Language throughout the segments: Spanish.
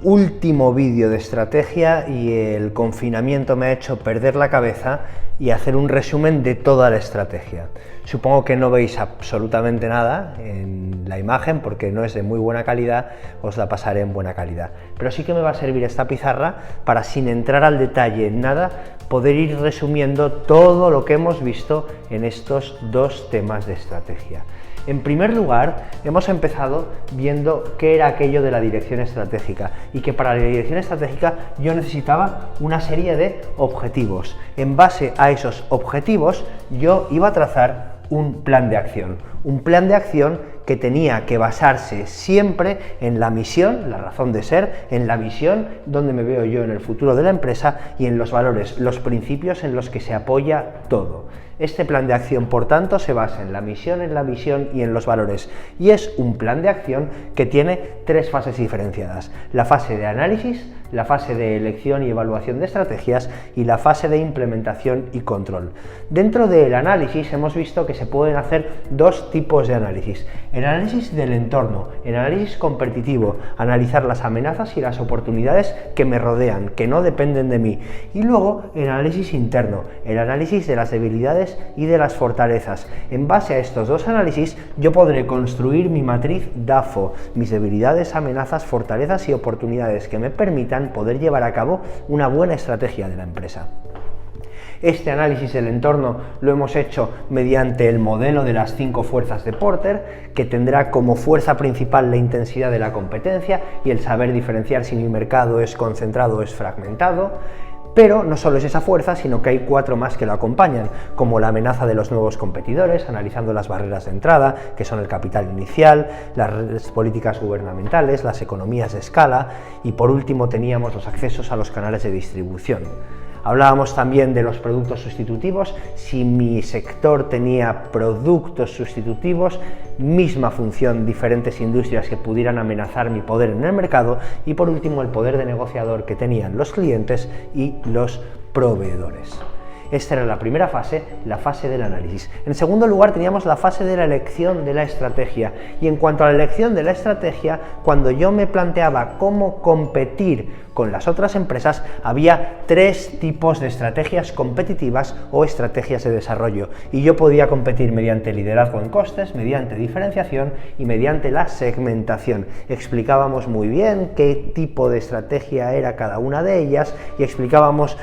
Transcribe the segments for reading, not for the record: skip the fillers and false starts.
Último vídeo de estrategia, y el confinamiento me ha hecho perder la cabeza y hacer un resumen de toda la estrategia. Supongo que no veis absolutamente nada en la imagen porque no es de muy buena calidad, os la pasaré en buena calidad. Pero sí que me va a servir esta pizarra para, sin entrar al detalle en nada, poder ir resumiendo todo lo que hemos visto en estos dos temas de estrategia. En primer lugar, hemos empezado viendo qué era aquello de la dirección estratégica y que para la dirección estratégica yo necesitaba una serie de objetivos. En base a esos objetivos yo iba a trazar un plan de acción. Un plan de acción que tenía que basarse siempre en la misión, la razón de ser, en la visión, donde me veo yo en el futuro de la empresa, y en los valores, los principios en los que se apoya todo. Este plan de acción, por tanto, se basa en la misión, en la visión y en los valores, y es un plan de acción que tiene tres fases diferenciadas: la fase de análisis, la fase de elección y evaluación de estrategias y la fase de implementación y control. Dentro del análisis hemos visto que se pueden hacer dos tipos de análisis: el análisis del entorno, el análisis competitivo, analizar las amenazas y las oportunidades que me rodean, que no dependen de mí, y luego el análisis interno, el análisis de las debilidades y de las fortalezas. En base a estos dos análisis yo podré construir mi matriz DAFO, mis debilidades, amenazas, fortalezas y oportunidades, que me permitan poder llevar a cabo una buena estrategia de la empresa. Este análisis del entorno lo hemos hecho mediante el modelo de las 5 fuerzas de Porter, que tendrá como fuerza principal la intensidad de la competencia y el saber diferenciar si mi mercado es concentrado o es fragmentado. Pero no solo es esa fuerza, sino que hay 4 más que lo acompañan, como la amenaza de los nuevos competidores, analizando las barreras de entrada, que son el capital inicial, las políticas gubernamentales, las economías de escala, y por último teníamos los accesos a los canales de distribución. Hablábamos también de los productos sustitutivos, si mi sector tenía productos sustitutivos, misma función, diferentes industrias que pudieran amenazar mi poder en el mercado, y por último el poder de negociador que tenían los clientes y los proveedores. Esta era la primera fase, la fase del análisis. En segundo lugar teníamos la fase de la elección de la estrategia, y en cuanto a la elección de la estrategia, cuando yo me planteaba cómo competir con las otras empresas, había 3 tipos de estrategias competitivas o estrategias de desarrollo, y yo podía competir mediante liderazgo en costes, mediante diferenciación y mediante la segmentación. Explicábamos muy bien qué tipo de estrategia era cada una de ellas, y explicábamos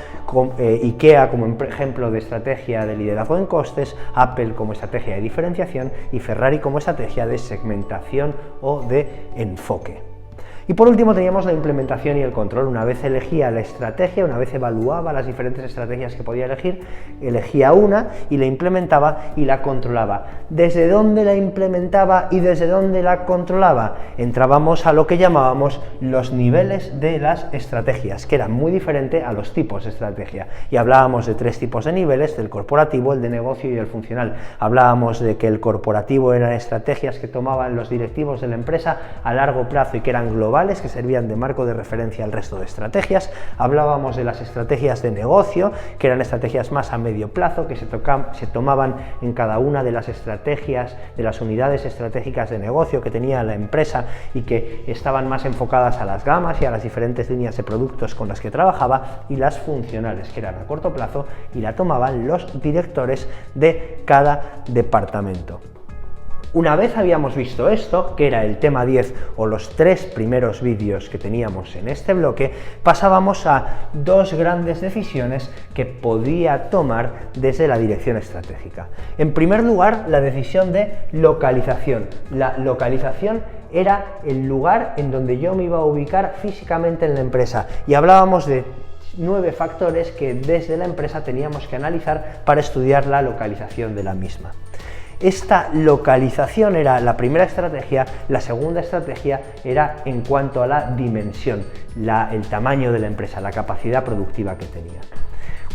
IKEA como ejemplo de estrategia de liderazgo en costes, Apple como estrategia de diferenciación y Ferrari como estrategia de segmentación o de enfoque. Y por último teníamos la implementación y el control. Una vez elegía la estrategia, una vez evaluaba las diferentes estrategias que podía elegir, elegía una y la implementaba y la controlaba. ¿Desde dónde la implementaba y desde dónde la controlaba? Entrábamos a lo que llamábamos los niveles de las estrategias, que eran muy diferentes a los tipos de estrategia. Y hablábamos de 3 tipos de niveles: del corporativo, el de negocio y el funcional. Hablábamos de que el corporativo eran estrategias que tomaban los directivos de la empresa a largo plazo y que eran globales, que servían de marco de referencia al resto de estrategias. Hablábamos de las estrategias de negocio, que eran estrategias más a medio plazo, que se tomaban en cada una de las estrategias, de las unidades estratégicas de negocio que tenía la empresa, y que estaban más enfocadas a las gamas y a las diferentes líneas de productos con las que trabajaba. Y las funcionales, que eran a corto plazo y la tomaban los directores de cada departamento. Una vez habíamos visto esto, que era el tema 10 o los 3 primeros vídeos que teníamos en este bloque, pasábamos a 2 grandes decisiones que podía tomar desde la dirección estratégica. En primer lugar, la decisión de localización. La localización era el lugar en donde yo me iba a ubicar físicamente en la empresa, y hablábamos de 9 factores que desde la empresa teníamos que analizar para estudiar la localización de la misma. Esta localización era la primera estrategia. La segunda estrategia era en cuanto a la dimensión, el tamaño de la empresa, la capacidad productiva que tenía.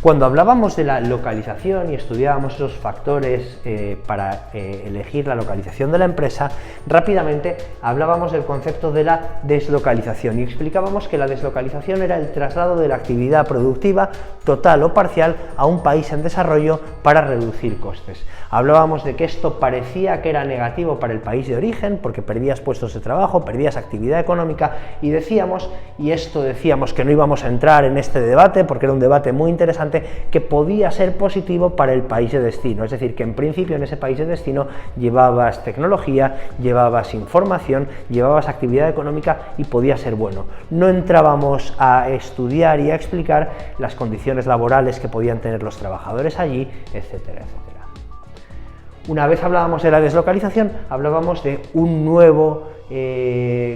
Cuando hablábamos de la localización y estudiábamos esos factores para elegir la localización de la empresa, rápidamente hablábamos del concepto de la deslocalización y explicábamos que la deslocalización era el traslado de la actividad productiva total o parcial a un país en desarrollo para reducir costes. Hablábamos de que esto parecía que era negativo para el país de origen porque perdías puestos de trabajo, perdías actividad económica, y decíamos que no íbamos a entrar en este debate porque era un debate muy interesante, que podía ser positivo para el país de destino, es decir, que en principio en ese país de destino llevabas tecnología, llevabas información, llevabas actividad económica y podía ser bueno. No entrábamos a estudiar y a explicar las condiciones laborales que podían tener los trabajadores allí, etcétera, etcétera. Una vez hablábamos de la deslocalización, hablábamos de un nuevo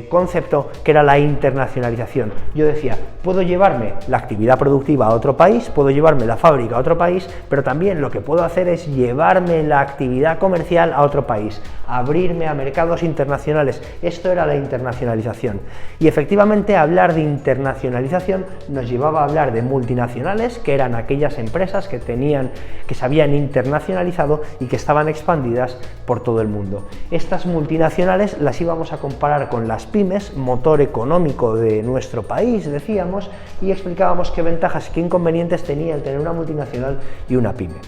concepto, que era la internacionalización. Yo decía, puedo llevarme la actividad productiva a otro país, puedo llevarme la fábrica a otro país, pero también lo que puedo hacer es llevarme la actividad comercial a otro país, abrirme a mercados internacionales. Esto era la internacionalización. Y efectivamente, hablar de internacionalización nos llevaba a hablar de multinacionales, que eran aquellas empresas que se habían internacionalizado y que estaban expandidas por todo el mundo. Estas multinacionales las íbamos a comparar con las pymes, motor económico de nuestro país, decíamos, y explicábamos qué ventajas y qué inconvenientes tenía el tener una multinacional y una pyme.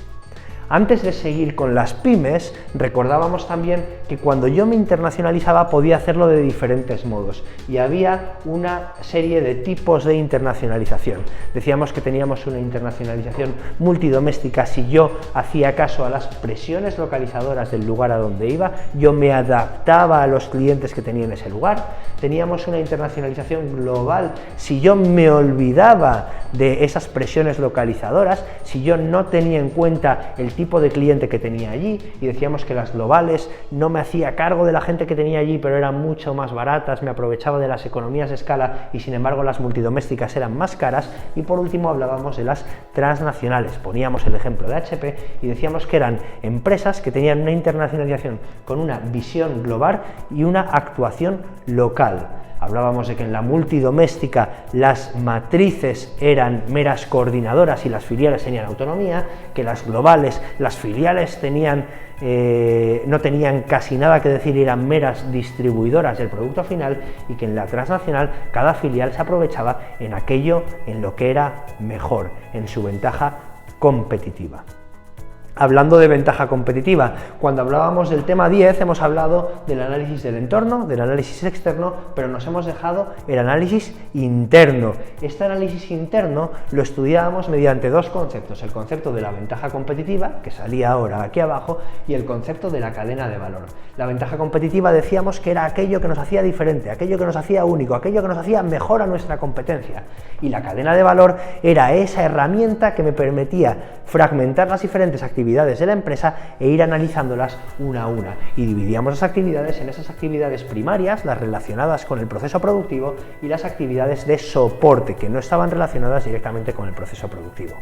Antes de seguir con las pymes, recordábamos también que cuando yo me internacionalizaba podía hacerlo de diferentes modos, y había una serie de tipos de internacionalización. Decíamos que teníamos una internacionalización multidoméstica. Si yo hacía caso a las presiones localizadoras del lugar a donde iba, yo me adaptaba a los clientes que tenía en ese lugar. Teníamos una internacionalización global. Si yo me olvidaba de esas presiones localizadoras, si yo no tenía en cuenta el tipo de cliente que tenía allí, y decíamos que las globales no me hacía cargo de la gente que tenía allí, pero eran mucho más baratas, me aprovechaba de las economías de escala, y sin embargo las multidomésticas eran más caras. Y por último hablábamos de las transnacionales. Poníamos el ejemplo de HP y decíamos que eran empresas que tenían una internacionalización con una visión global y una actuación local. Hablábamos de que en la multidoméstica las matrices eran meras coordinadoras y las filiales tenían autonomía, que las globales, las filiales no tenían casi nada que decir, eran meras distribuidoras del producto final, y que en la transnacional cada filial se aprovechaba en aquello en lo que era mejor, en su ventaja competitiva. Hablando de ventaja competitiva, cuando hablábamos del tema 10 hemos hablado del análisis del entorno, del análisis externo, pero nos hemos dejado el análisis interno. Este análisis interno lo estudiábamos mediante 2 conceptos: el concepto de la ventaja competitiva, que salía ahora aquí abajo, y el concepto de la cadena de valor. La ventaja competitiva decíamos que era aquello que nos hacía diferente, aquello que nos hacía único, aquello que nos hacía mejor a nuestra competencia. Y la cadena de valor era esa herramienta que me permitía fragmentar las diferentes actividades de la empresa e ir analizándolas una a una, y dividíamos las actividades en esas actividades primarias, las relacionadas con el proceso productivo, y las actividades de soporte, que no estaban relacionadas directamente con el proceso productivo.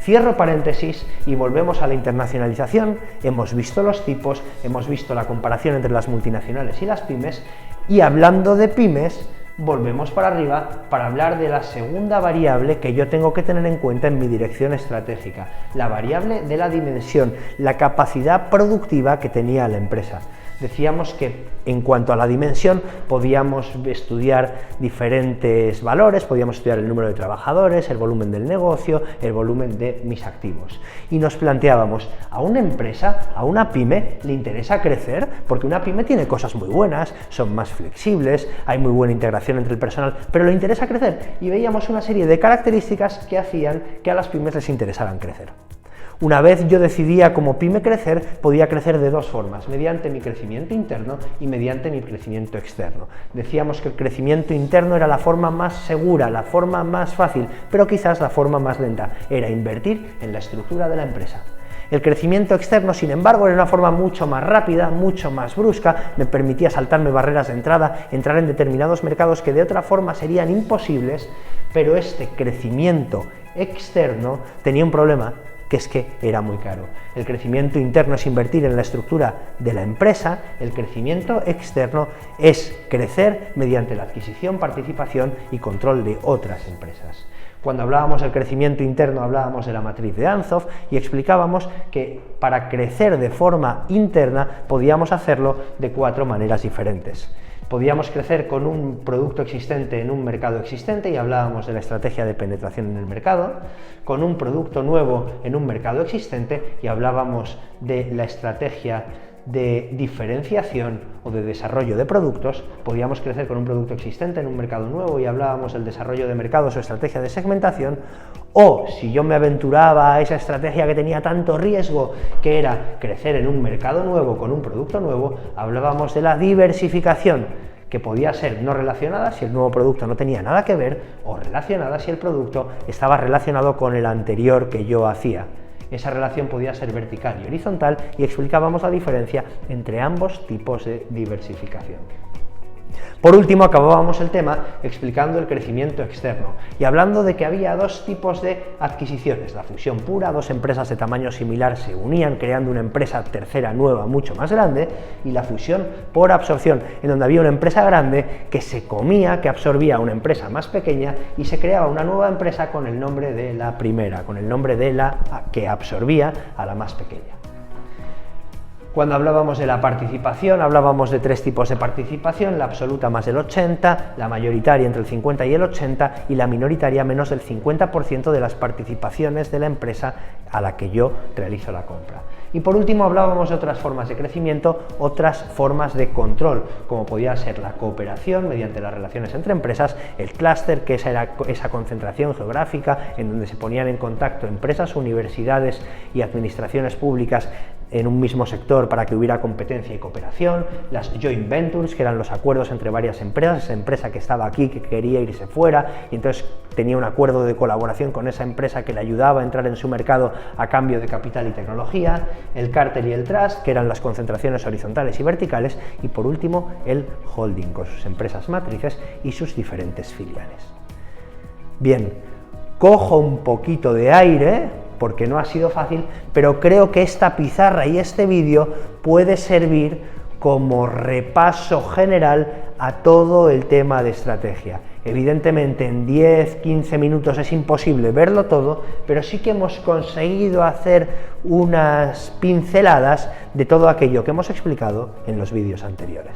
Cierro paréntesis y volvemos a la internacionalización. Hemos visto los tipos, hemos visto la comparación entre las multinacionales y las pymes, y hablando de pymes, volvemos para arriba para hablar de la segunda variable que yo tengo que tener en cuenta en mi dirección estratégica, la variable de la dimensión, la capacidad productiva que tenía la empresa. Decíamos que en cuanto a la dimensión podíamos estudiar diferentes valores, podíamos estudiar el número de trabajadores, el volumen del negocio, el volumen de mis activos. Y nos planteábamos, ¿a una empresa, a una pyme, le interesa crecer? Porque una pyme tiene cosas muy buenas, son más flexibles, hay muy buena integración entre el personal, pero le interesa crecer. Y veíamos una serie de características que hacían que a las pymes les interesaran crecer. Una vez yo decidía como pyme crecer, podía crecer de dos formas, mediante mi crecimiento interno y mediante mi crecimiento externo. Decíamos que el crecimiento interno era la forma más segura, la forma más fácil, pero quizás la forma más lenta, era invertir en la estructura de la empresa. El crecimiento externo, sin embargo, era una forma mucho más rápida, mucho más brusca, me permitía saltarme barreras de entrada, entrar en determinados mercados que de otra forma serían imposibles, pero este crecimiento externo tenía un problema, que es que era muy caro. El crecimiento interno es invertir en la estructura de la empresa, el crecimiento externo es crecer mediante la adquisición, participación y control de otras empresas. Cuando hablábamos del crecimiento interno hablábamos de la matriz de Anzoff y explicábamos que para crecer de forma interna podíamos hacerlo de 4 maneras diferentes. Podíamos crecer con un producto existente en un mercado existente y hablábamos de la estrategia de penetración en el mercado, con un producto nuevo en un mercado existente y hablábamos de la estrategia de diferenciación o de desarrollo de productos. Podíamos crecer con un producto existente en un mercado nuevo y hablábamos del desarrollo de mercados o estrategia de segmentación, o si yo me aventuraba a esa estrategia que tenía tanto riesgo, que era crecer en un mercado nuevo con un producto nuevo, hablábamos de la diversificación, que podía ser no relacionada si el nuevo producto no tenía nada que ver, o relacionada si el producto estaba relacionado con el anterior que yo hacía. Esa relación podía ser vertical y horizontal y explicábamos la diferencia entre ambos tipos de diversificación. Por último, acabábamos el tema explicando el crecimiento externo y hablando de que había dos tipos de adquisiciones, la fusión pura, dos empresas de tamaño similar se unían creando una empresa tercera nueva mucho más grande, y la fusión por absorción, en donde había una empresa grande que se comía, que absorbía a una empresa más pequeña y se creaba una nueva empresa con el nombre de la primera, con el nombre de la que absorbía a la más pequeña. Cuando hablábamos de la participación, hablábamos de 3 tipos de participación, la absoluta más del 80%, la mayoritaria entre el 50 y el 80% y la minoritaria menos del 50% de las participaciones de la empresa a la que yo realizo la compra. Y por último hablábamos de otras formas de crecimiento, otras formas de control, como podía ser la cooperación mediante las relaciones entre empresas, el clúster, que era esa concentración geográfica en donde se ponían en contacto empresas, universidades y administraciones públicas en un mismo sector para que hubiera competencia y cooperación, las joint ventures, que eran los acuerdos entre varias empresas, esa empresa que estaba aquí, que quería irse fuera, y entonces tenía un acuerdo de colaboración con esa empresa que le ayudaba a entrar en su mercado a cambio de capital y tecnología, el cártel y el trust, que eran las concentraciones horizontales y verticales, y por último el holding, con sus empresas matrices y sus diferentes filiales. Bien, cojo un poquito de aire, porque no ha sido fácil, pero creo que esta pizarra y este vídeo puede servir como repaso general a todo el tema de estrategia. Evidentemente en 10-15 minutos es imposible verlo todo, pero sí que hemos conseguido hacer unas pinceladas de todo aquello que hemos explicado en los vídeos anteriores.